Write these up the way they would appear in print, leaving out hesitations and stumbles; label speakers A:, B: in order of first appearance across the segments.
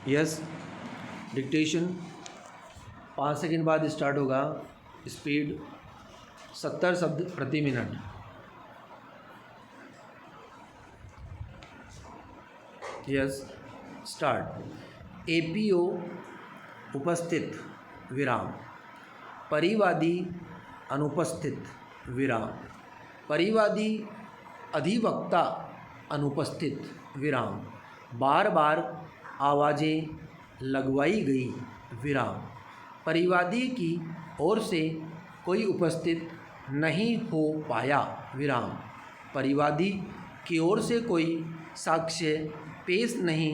A: Yes, dictation 5 second बाद start होगा। Speed 70 शब्द प्रति मिनट। Yes, start. एपीओ उपस्थित विराम, परिवादी अनुपस्थित विराम, परिवादी अधिवक्ता अनुपस्थित विराम, बार बार आवाज़ें लगवाई गई विराम, परिवादी की ओर से कोई उपस्थित नहीं हो पाया विराम, परिवादी की ओर से कोई साक्ष्य पेश नहीं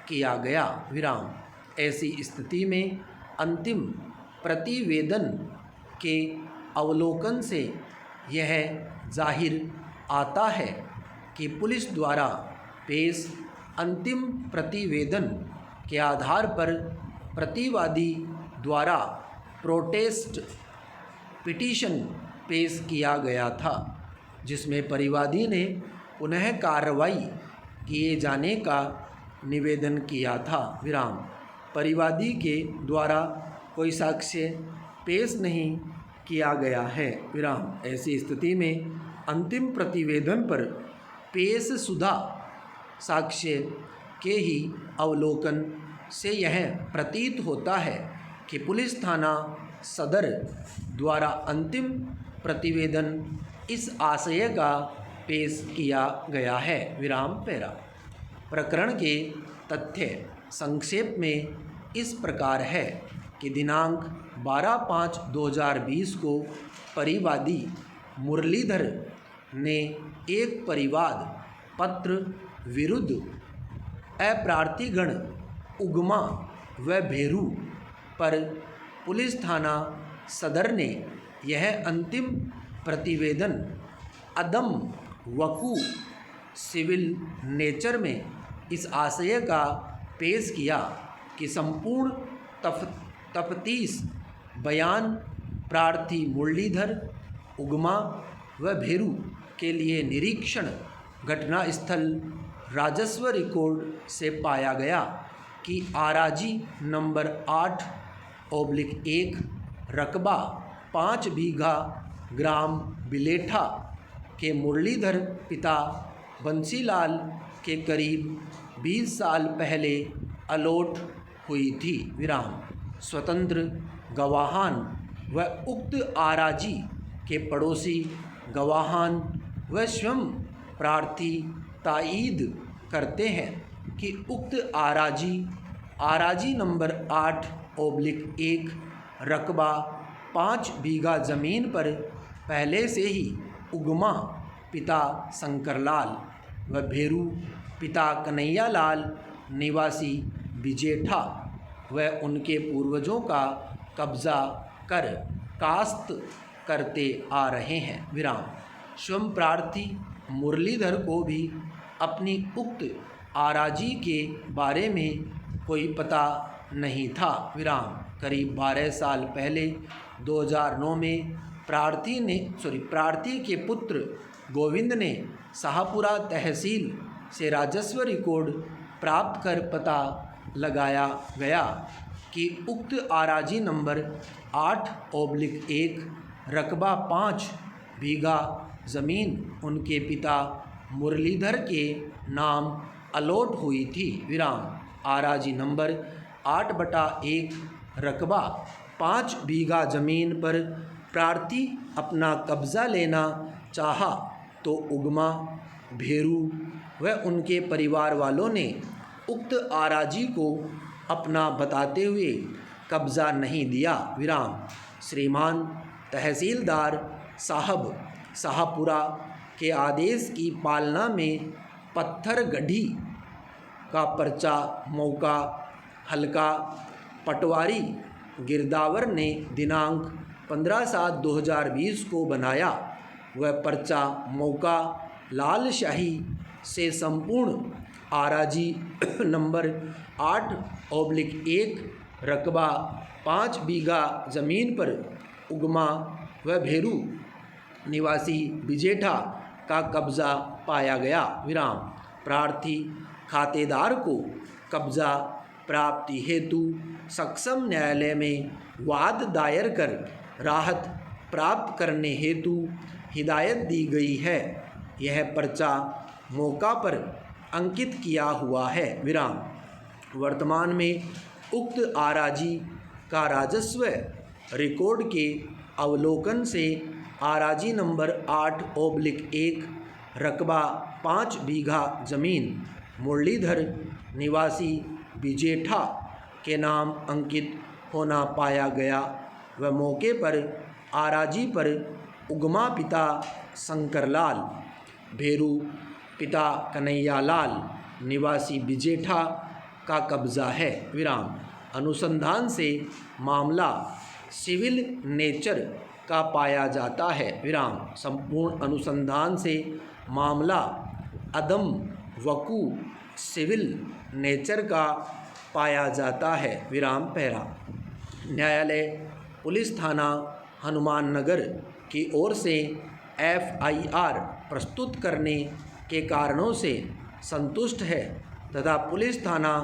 A: किया गया विराम। ऐसी स्थिति में अंतिम प्रतिवेदन के अवलोकन से यह जाहिर आता है कि पुलिस द्वारा पेश अंतिम प्रतिवेदन के आधार पर प्रतिवादी द्वारा प्रोटेस्ट पिटीशन पेश किया गया था, जिसमें परिवादी ने पुनः कार्रवाई किए जाने का निवेदन किया था विराम, परिवादी के द्वारा कोई साक्ष्य पेश नहीं किया गया है विराम। ऐसी स्थिति में अंतिम प्रतिवेदन पर पेशशुदा साक्ष्य के ही अवलोकन से यह प्रतीत होता है कि पुलिस थाना सदर द्वारा अंतिम प्रतिवेदन इस आशय का पेश किया गया है विराम पैरा। प्रकरण के तथ्य संक्षेप में इस प्रकार है कि दिनांक 12/5/2020 को परिवादी मुरलीधर ने एक परिवाद पत्र विरुद्ध अप्रार्थीगण उगमा व भेरू पर पुलिस थाना सदर ने यह अंतिम प्रतिवेदन अदम वकू सिविल नेचर में इस आशय का पेश किया कि संपूर्ण तफ्तीश बयान प्रार्थी मुरलीधर उगमा व भेरू के लिए निरीक्षण घटनास्थल राजस्व रिकॉर्ड से पाया गया कि आराजी नंबर 8/1 रकबा 5 बीघा ग्राम बिलेठा के मुरलीधर पिता बंसीलाल के करीब 20 साल पहले अलॉट हुई थी विराम। स्वतंत्र गवाहान व उक्त आराजी के पड़ोसी गवाहान व स्वयं प्रार्थी तायीद करते हैं कि उक्त आराजी नंबर 8/1 रकबा 5 बीघा ज़मीन पर पहले से ही उगमा पिता शंकरलाल व भेरू पिता कन्हैयालाल निवासी बिजेठा व उनके पूर्वजों का कब्जा कर काश्त करते आ रहे हैं विराम। स्वयं प्रार्थी मुरलीधर को भी अपनी उक्त आराजी के बारे में कोई पता नहीं था विराम। करीब 12 साल पहले 2009 में प्रार्थी के पुत्र गोविंद ने शाहपुरा तहसील से राजस्व रिकॉर्ड प्राप्त कर पता लगाया गया कि उक्त आराजी नंबर 8/1 रकबा 5 बीघा ज़मीन उनके पिता मुरलीधर के नाम अलॉट हुई थी विराम। आराजी नंबर 8/1 रकबा 5 बीघा ज़मीन पर प्रार्थी अपना कब्ज़ा लेना चाहा तो उगमा भेरू व उनके परिवार वालों ने उक्त आराजी को अपना बताते हुए कब्ज़ा नहीं दिया विराम। श्रीमान तहसीलदार साहब शाहपुरा के आदेश की पालना में पत्थरगढ़ी का पर्चा मौका हल्का पटवारी गिरदावर ने दिनांक 15/7/2020 को बनाया। वह पर्चा मौका लालशाही से संपूर्ण आराजी नंबर 8/1 रकबा 5 बीघा ज़मीन पर उगमा व भेरू निवासी बिजेठा का कब्ज़ा पाया गया विराम। प्रार्थी खातेदार को कब्ज़ा प्राप्ति हेतु सक्षम न्यायालय में वाद दायर कर राहत प्राप्त करने हेतु हिदायत दी गई है। यह पर्चा मौका पर अंकित किया हुआ है। विराम। वर्तमान में उक्त आराजी का राजस्व रिकॉर्ड के अवलोकन से आराजी नंबर 8/1 रकबा 5 बीघा जमीन मुरलीधर निवासी बिजेठा के नाम अंकित होना पाया गया व मौके पर आराजी पर उगमा पिता शंकरलाल, भेरू पिता कन्हैयालाल निवासी बिजेठा का कब्जा है। विराम। अनुसंधान से मामला सिविल नेचर का पाया जाता है। विराम। संपूर्ण अनुसंधान से मामला अदम वकू सिविल नेचर का पाया जाता है। विराम। पहला, न्यायालय पुलिस थाना हनुमान नगर की ओर से FIR प्रस्तुत करने के कारणों से संतुष्ट है तथा पुलिस थाना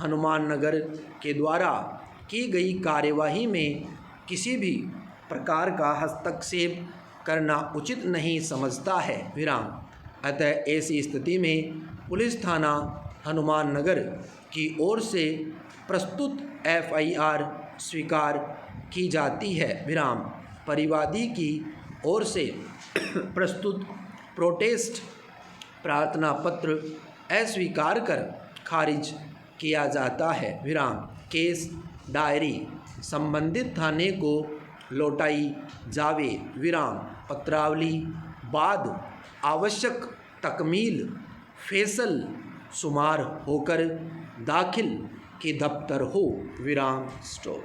A: हनुमान नगर के द्वारा की गई कार्यवाही में किसी भी प्रकार का हस्तक्षेप करना उचित नहीं समझता है। विराम। अतः ऐसी स्थिति में पुलिस थाना हनुमान नगर की ओर से प्रस्तुत FIR स्वीकार की जाती है। विराम। परिवादी की ओर से प्रस्तुत प्रोटेस्ट प्रार्थना पत्र अस्वीकार कर खारिज किया जाता है। विराम। केस डायरी संबंधित थाने को लौटाई जावे। विराम। पत्रावली बाद आवश्यक तकमील फैसल शुमार होकर दाखिल के दफ्तर हो। विराम। स्टॉप।